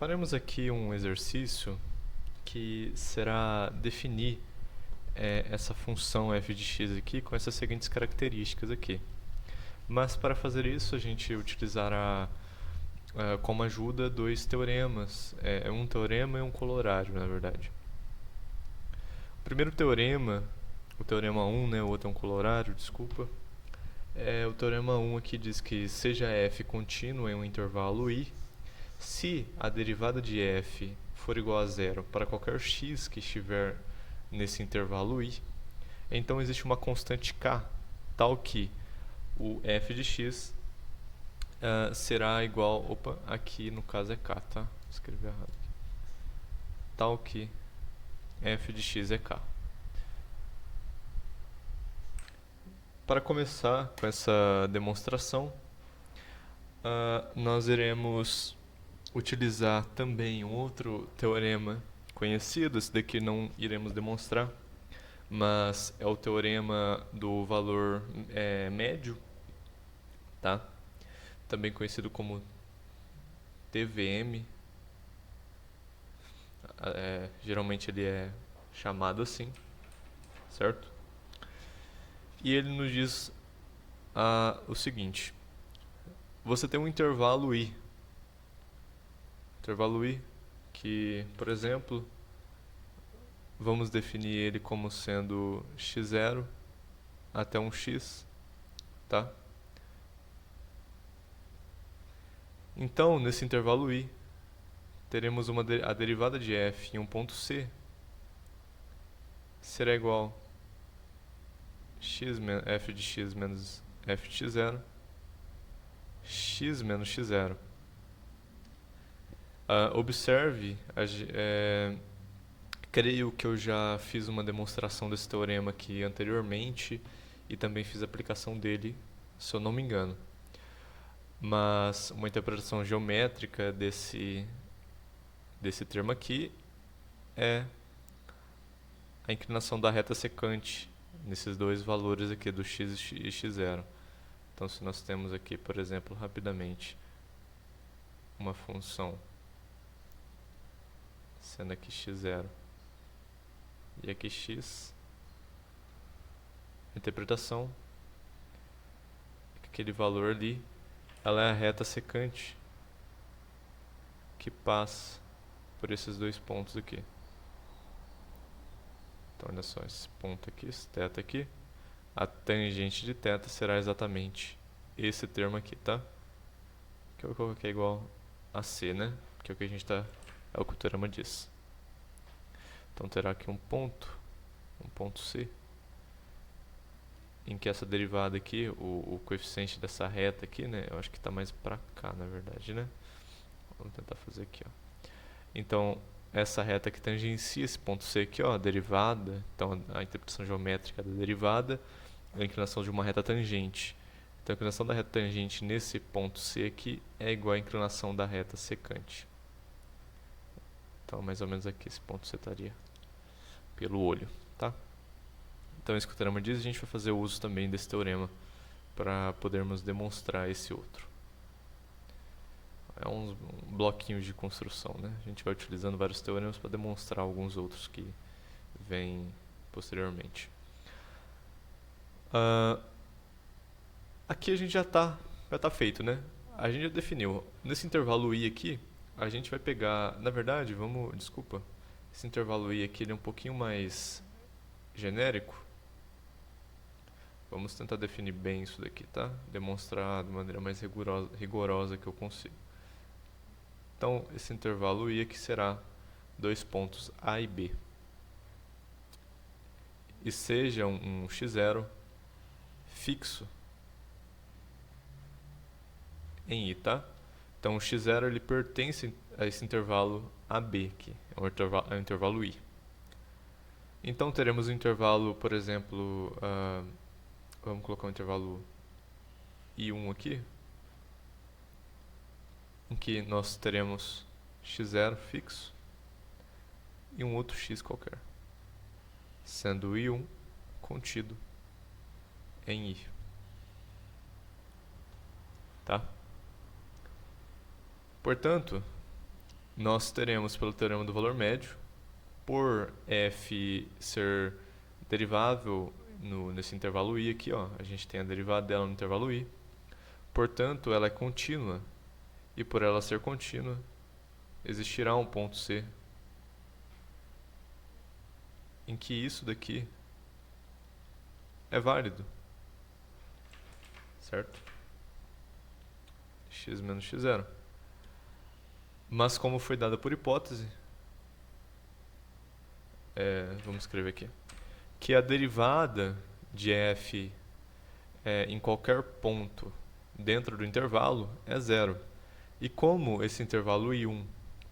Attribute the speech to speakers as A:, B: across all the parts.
A: Faremos aqui um exercício que será definir essa função f de x aqui com essas seguintes características aqui. Mas para fazer isso a gente utilizará como ajuda dois teoremas, um teorema e um corolário, na verdade. O primeiro teorema, o teorema 1, né, o outro é um corolário, desculpa. O teorema 1 aqui diz que seja f contínuo em um intervalo i, se a derivada de f for igual a zero para qualquer x que estiver nesse intervalo i, então existe uma constante k, tal que o f de x será igual, aqui no caso é k, tá? Escrevi errado aqui. Tal que f de x é k. Para começar com essa demonstração, nós iremos utilizar também um outro teorema conhecido, esse daqui não iremos demonstrar, mas é o teorema do valor médio, tá? Também conhecido como TVM, geralmente ele é chamado assim, certo? E ele nos diz o seguinte: você tem um intervalo i, que, por exemplo, vamos definir ele como sendo x0 até um x, tá? Então, nesse intervalo i, teremos a derivada de f em um ponto C será igual f de x menos f de x0, x menos x0. Observe, creio que eu já fiz uma demonstração desse teorema aqui anteriormente e também fiz a aplicação dele, se eu não me engano. Mas uma interpretação geométrica desse termo aqui é a inclinação da reta secante nesses dois valores aqui, do x e x0. Então, se nós temos aqui, por exemplo, rapidamente, uma função sendo aqui x0 e aqui x, a interpretação é que aquele valor ali, ela é a reta secante que passa por esses dois pontos aqui. Então, olha só, esse ponto aqui, esse θ aqui, a tangente de θ será exatamente esse termo aqui, tá? Que eu coloquei igual a c, né? Que é o que a gente é o que o teorema diz. Então, terá aqui um ponto C, em que essa derivada aqui, o coeficiente dessa reta aqui, né? Eu acho que está mais para cá, na verdade, né? Vamos tentar fazer aqui, ó. Então, essa reta que tangencia esse ponto C aqui, ó, a derivada, então a interpretação geométrica da derivada é a inclinação de uma reta tangente. Então, a inclinação da reta tangente nesse ponto C aqui é igual à inclinação da reta secante. Então, mais ou menos aqui, esse ponto C estaria pelo olho, tá? Então, isso que o teorema diz, a gente vai fazer uso também desse teorema para podermos demonstrar esse outro. É uns bloquinhos de construção, né? A gente vai utilizando vários teoremas para demonstrar alguns outros que vêm posteriormente. Aqui a gente já tá feito, né? A gente já definiu. Nesse intervalo i aqui, a gente vai pegar... Na verdade, desculpa. Esse intervalo i aqui ele é um pouquinho mais genérico. Vamos tentar definir bem isso daqui, tá? Demonstrar de maneira mais rigorosa que eu consigo. Então, esse intervalo i aqui será dois pontos A e B. E seja um x0 fixo em i, tá? Então, o x0 ele pertence a esse intervalo AB aqui, é um intervalo i. Então, teremos um intervalo, por exemplo, vamos colocar um intervalo i1 aqui, em que nós teremos x0 fixo e um outro x qualquer, sendo o i1 contido em i, tá? Portanto, nós teremos pelo teorema do valor médio, por f ser derivável nesse intervalo i aqui, ó, a gente tem a derivada dela no intervalo i, portanto ela é contínua, e por ela ser contínua, existirá um ponto C em que isso daqui é válido, certo? X menos x0. Mas como foi dada por hipótese, vamos escrever aqui, que a derivada de f em qualquer ponto dentro do intervalo é zero. E como esse intervalo I1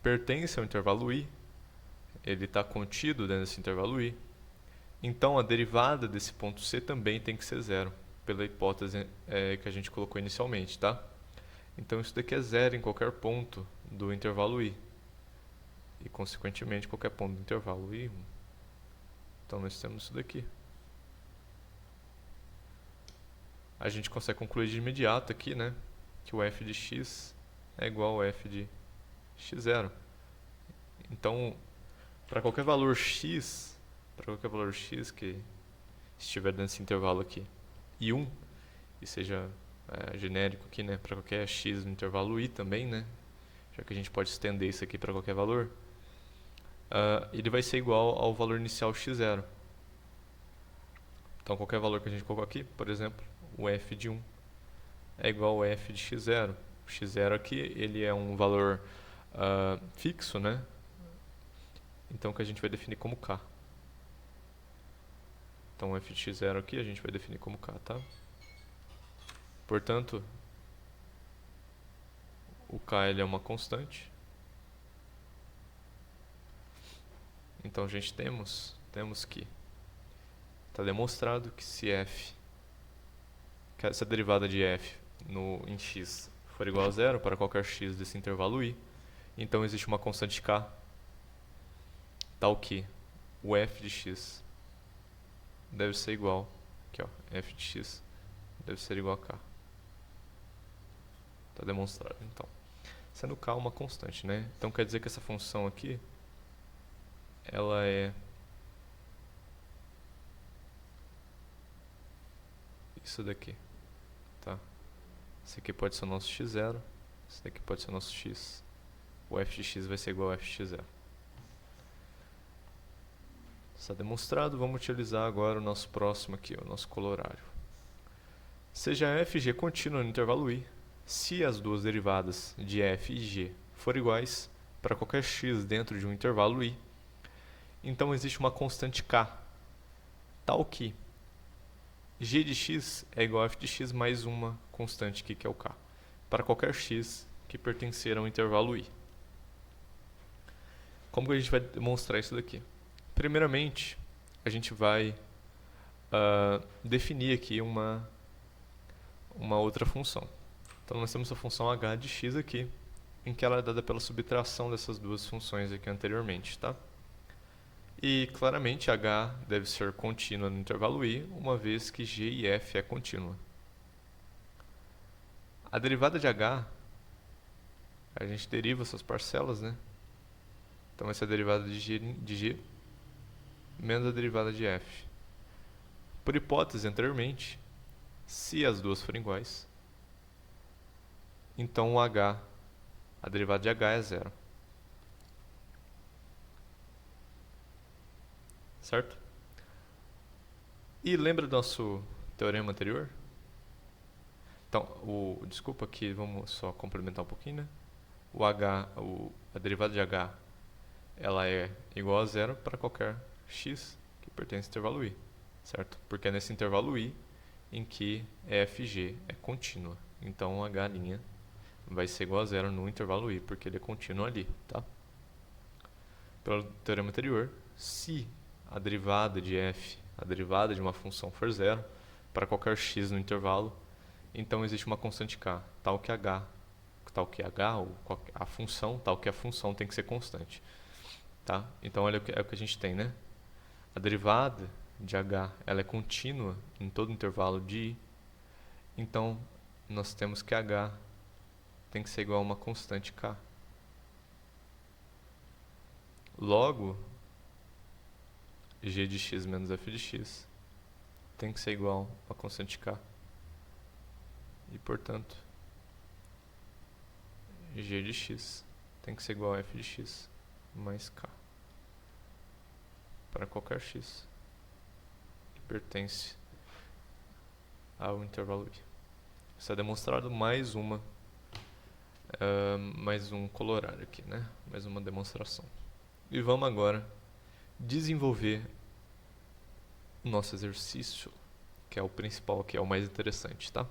A: pertence ao intervalo I, ele está contido dentro desse intervalo I, então a derivada desse ponto C também tem que ser zero, pela hipótese que a gente colocou inicialmente, tá? Então isso daqui é zero em qualquer ponto do intervalo I. E consequentemente qualquer ponto do intervalo I1. Então nós temos isso daqui. A gente consegue concluir de imediato aqui, né, que o f de x é igual ao f de x0. Então, para qualquer valor x que estiver nesse intervalo aqui, e 1, e seja genérico aqui, né, para qualquer x no intervalo i também, né, já que a gente pode estender isso aqui para qualquer valor, ele vai ser igual ao valor inicial x0. Então, qualquer valor que a gente colocou aqui, por exemplo, o f de 1 é igual ao f de x0. O x0 aqui, ele é um valor fixo, né? Então, que a gente vai definir como k. Então, o f de x0 aqui a gente vai definir como k, tá? Portanto, o k ele é uma constante. Então, a gente temos que está demonstrado que se f, que essa derivada de f em x for igual a zero para qualquer x desse intervalo i, então existe uma constante k, tal que o f de x deve ser igual, aqui ó, f de x deve ser igual a k. Está demonstrado, então. Sendo k uma constante, né? Então quer dizer que essa função aqui, ela é isso daqui, tá? Esse aqui pode ser o nosso x0, esse daqui pode ser o nosso x. O f de x vai ser igual a f de x0. Está demonstrado, vamos utilizar agora o nosso próximo aqui, o nosso colorário. Seja fg contínua no intervalo i, se as duas derivadas de f e g forem iguais para qualquer x dentro de um intervalo i, então existe uma constante k, tal que g de x é igual a f de x mais uma constante aqui, que é o k, para qualquer x que pertencer a um intervalo i. Como que a gente vai demonstrar isso daqui? Primeiramente, a gente vai definir aqui uma outra função. Então, nós temos a função h de x aqui, em que ela é dada pela subtração dessas duas funções aqui anteriormente, tá? E, claramente, h deve ser contínua no intervalo i, uma vez que g e f é contínua. A derivada de h, a gente deriva essas parcelas, né? Então, essa é a derivada de g menos a derivada de f. Por hipótese anteriormente, se as duas forem iguais, então o h, a derivada de h é zero. Certo? E lembra do nosso teorema anterior? Então, desculpa aqui, vamos só complementar um pouquinho, né? A derivada de h, ela é igual a zero para qualquer x que pertence ao intervalo i, certo? Porque é nesse intervalo i em que fg é contínua. Então, h' vai ser igual a zero no intervalo i, porque ele é contínuo ali, tá? Pelo teorema anterior, se a derivada de f, a derivada de uma função for zero para qualquer x no intervalo, então existe uma constante k, tal que ou a função, tal que a função tem que ser constante, tá? Então olha o que a gente tem, né? A derivada de h, ela é contínua em todo intervalo de i, então nós temos que h tem que ser igual a uma constante k. Logo, g de x menos f de x tem que ser igual a constante k. E, portanto, g de x tem que ser igual a f de x mais k para qualquer x que pertence ao intervalo i. Isso é demonstrado mais um colorário aqui, né? Mais uma demonstração. E vamos agora desenvolver o nosso exercício, que é o principal, que é o mais interessante, tá?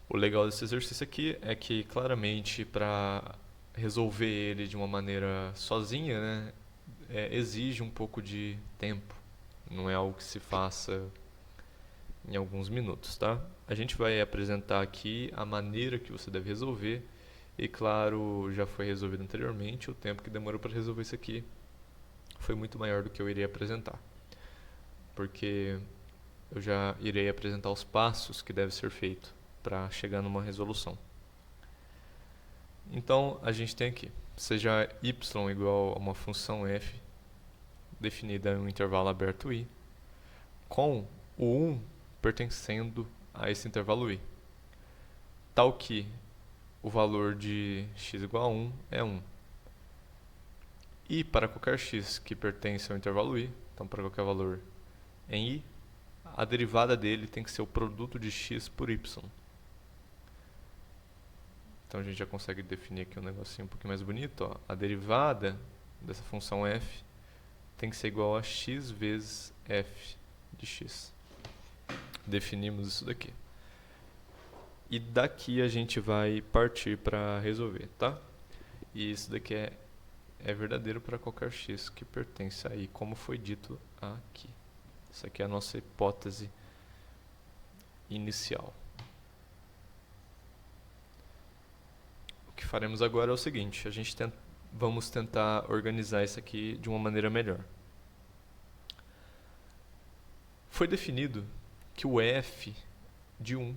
A: O legal desse exercício aqui é que, claramente, para resolver ele de uma maneira sozinha, né, exige um pouco de tempo. Não é algo que se faça em alguns minutos, tá? A gente vai apresentar aqui a maneira que você deve resolver. E, claro, já foi resolvido anteriormente. O tempo que demorou para resolver isso aqui foi muito maior do que eu irei apresentar, porque eu já irei apresentar os passos que deve ser feito para chegar numa resolução. Então, a gente tem aqui, seja y igual a uma função f definida em um intervalo aberto i, com o 1 pertencendo a esse intervalo i, tal que o valor de x igual a 1 é 1. E para qualquer x que pertence ao intervalo i, então para qualquer valor em i, a derivada dele tem que ser o produto de x por y. Então a gente já consegue definir aqui um negocinho um pouquinho mais bonito. Ó. A derivada dessa função f tem que ser igual a x vezes f de x. Definimos isso daqui. E daqui a gente vai partir para resolver, tá? E isso daqui é verdadeiro para qualquer x que pertence a i, como foi dito aqui. Isso aqui é a nossa hipótese inicial. O que faremos agora é o seguinte, vamos tentar organizar isso aqui de uma maneira melhor. Foi definido que o f de 1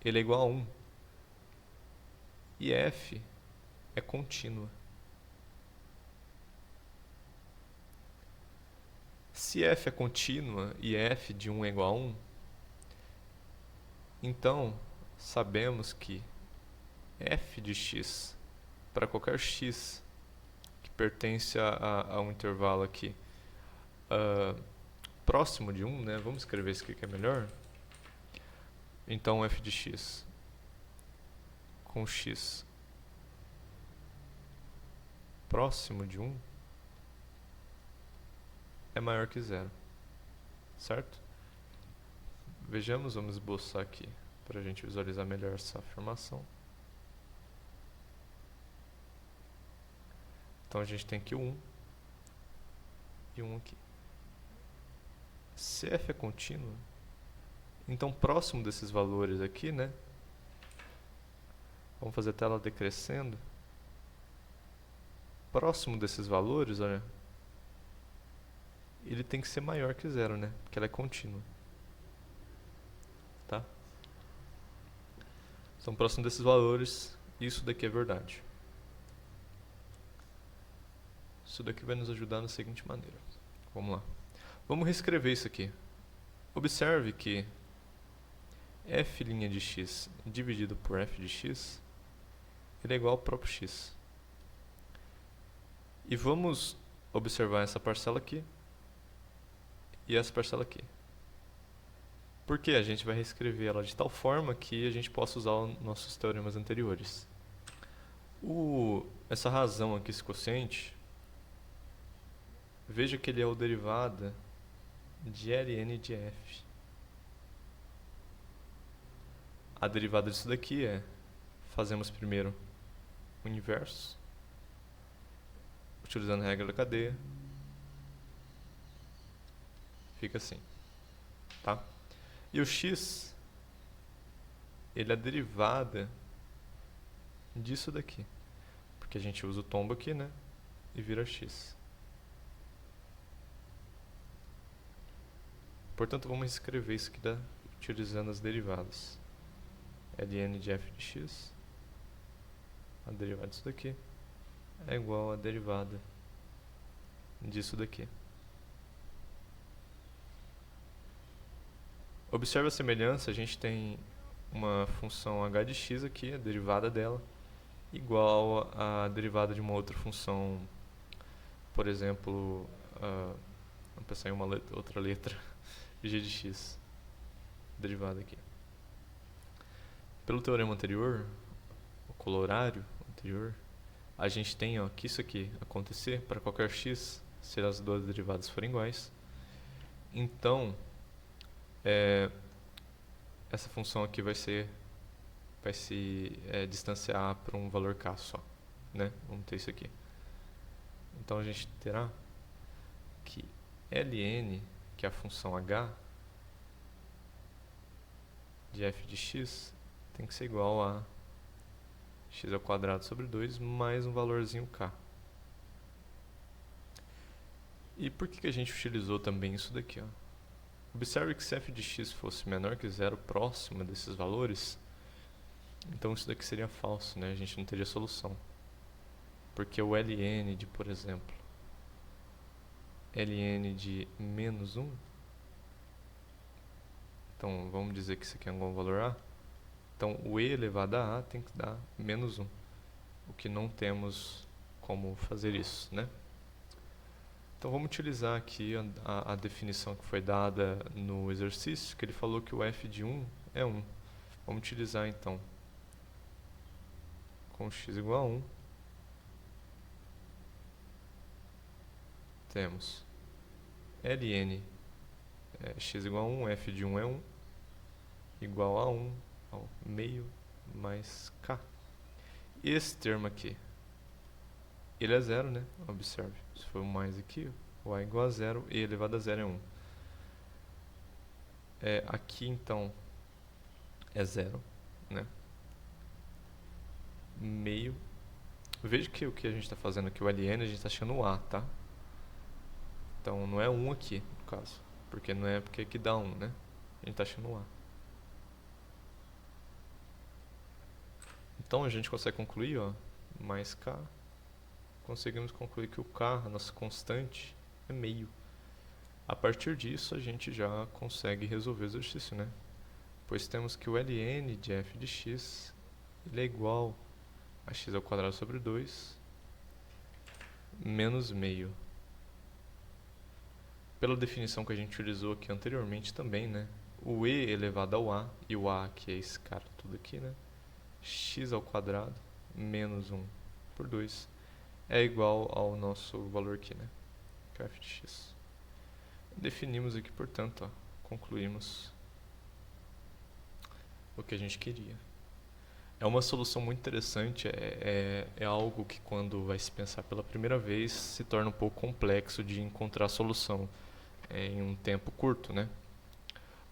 A: ele é igual a 1. E f é contínua. Se f é contínua e f de 1 é igual a 1, então sabemos que f de x para qualquer x que pertence a um intervalo aqui próximo de 1, né? Vamos escrever isso aqui que é melhor. Então f de x com x próximo de 1 é maior que 0, certo? Vejamos, vamos esboçar aqui para a gente visualizar melhor essa afirmação. Então a gente tem aqui 1 e 1 aqui. Se f é contínuo, então próximo desses valores aqui, né? Vamos fazer a tela decrescendo. Próximo desses valores, olha, ele tem que ser maior que 0, né? Porque ela é contínua. Tá? Então, próximo desses valores, isso daqui é verdade. Isso daqui vai nos ajudar da seguinte maneira. Vamos lá. Vamos reescrever isso aqui. Observe que f' de x dividido por f de x ele é igual ao próprio x. E vamos observar essa parcela aqui e essa parcela aqui. Porque a gente vai reescrever ela de tal forma que a gente possa usar os nossos teoremas anteriores. Essa razão aqui, esse quociente, veja que ele é o derivada de ln de f. A derivada disso daqui fazemos primeiro o inverso, utilizando a regra da cadeia, fica assim, tá? E o x, ele é a derivada disso daqui, porque a gente usa o tombo aqui, né, e vira x. Portanto, vamos escrever isso aqui utilizando as derivadas. ln de f de x, a derivada disso daqui, é igual à derivada disso daqui. Observe a semelhança, a gente tem uma função h de x aqui, a derivada dela, igual à derivada de uma outra função, por exemplo, vamos pensar em outra letra, g de x, derivada aqui. Pelo teorema anterior, o colorário anterior, a gente tem que isso aqui acontecer para qualquer x, se as duas derivadas forem iguais. Então, essa função aqui vai se distanciar para um valor k só, né? Vamos ter isso aqui. Então a gente terá que ln, que é a função h de f de x, tem que ser igual a x ao quadrado sobre 2 mais um valorzinho k. E por que a gente utilizou também isso daqui? Ó? Observe que se f de x fosse menor que zero, próximo desses valores, então isso daqui seria falso, né? A gente não teria solução. Porque o ln de, por exemplo, ln de menos 1, então vamos dizer que isso aqui é igual ao valor a, então o e elevado a a tem que dar menos 1, o que não temos como fazer isso, né? Então vamos utilizar aqui a definição que foi dada no exercício, que ele falou que o f de 1 é 1. Vamos utilizar então com x igual a 1, temos ln x igual a 1, f de 1 é 1, igual a 1 ao meio mais k. E esse termo aqui, ele é zero, né? Observe, se for um mais aqui, o a igual a zero, e elevado a zero é 1. Aqui, então, é zero, né? Meio. Veja que o que a gente está fazendo aqui, o ln, a gente está achando o a, tá? Então, não é 1 aqui, no caso. Porque não é porque aqui dá 1, né? A gente está achando o a. Então, a gente consegue concluir, ó, mais k. Conseguimos concluir que o k, a nossa constante, é meio. A partir disso, a gente já consegue resolver o exercício, né? Pois temos que o ln de f de x ele é igual a x ao quadrado sobre 2 menos meio. Pela definição que a gente utilizou aqui anteriormente também, né? O e elevado ao a, e o a que é esse cara tudo aqui, né? X ao quadrado menos 1 por 2 é igual ao nosso valor aqui, né? Que é f de x. Definimos aqui, portanto, ó, concluímos o que a gente queria. É uma solução muito interessante, é algo que quando vai se pensar pela primeira vez se torna um pouco complexo de encontrar a solução em um tempo curto, né?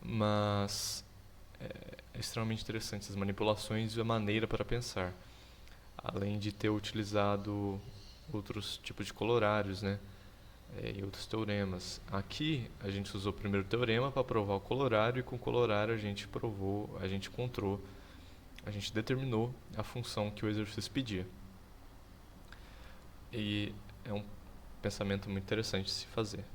A: Mas é extremamente interessante as manipulações e a maneira para pensar, além de ter utilizado outros tipos de colorários, né? E outros teoremas. Aqui a gente usou o primeiro teorema para provar o colorário, e com o colorário a gente encontrou, a gente determinou a função que o exercício pedia. E é um pensamento muito interessante de se fazer.